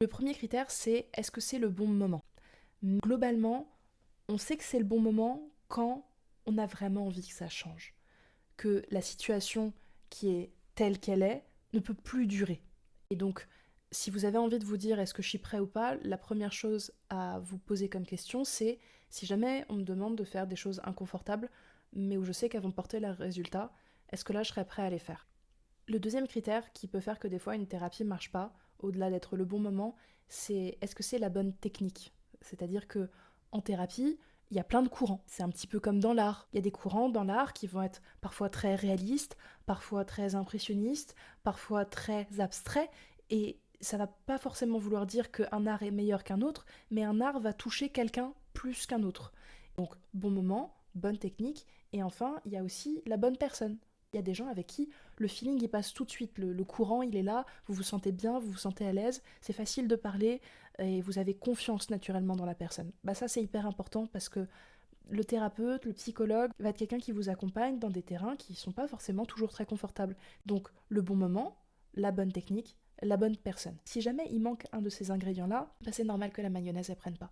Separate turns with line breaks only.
Le premier critère, c'est est-ce que c'est le bon moment? Globalement, on sait que c'est le bon moment quand on a vraiment envie que ça change, que la situation qui est telle qu'elle est ne peut plus durer. Et donc, si vous avez envie de vous dire est-ce que je suis prêt ou pas, la première chose à vous poser comme question, c'est si jamais on me demande de faire des choses inconfortables, mais où je sais qu'elles vont porter leurs résultats, est-ce que là je serais prêt à les faire? Le deuxième critère qui peut faire que des fois une thérapie ne marche pas, au-delà d'être le bon moment, c'est est-ce que c'est la bonne technique? C'est-à-dire que en thérapie, il y a plein de courants. C'est un petit peu comme dans l'art. Il y a des courants dans l'art qui vont être parfois très réalistes, parfois très impressionnistes, parfois très abstraits, et ça va pas forcément vouloir dire qu'un art est meilleur qu'un autre, mais un art va toucher quelqu'un plus qu'un autre. Donc bon moment, bonne technique, et enfin il y a aussi la bonne personne. Il y a des gens avec qui le feeling il passe tout de suite, le courant il est là, vous vous sentez bien, vous vous sentez à l'aise, c'est facile de parler et vous avez confiance naturellement dans la personne. Bah ça c'est hyper important parce que le thérapeute, le psychologue va être quelqu'un qui vous accompagne dans des terrains qui ne sont pas forcément toujours très confortables. Donc le bon moment, la bonne technique, la bonne personne. Si jamais il manque un de ces ingrédients-là, bah c'est normal que la mayonnaise ne prenne pas.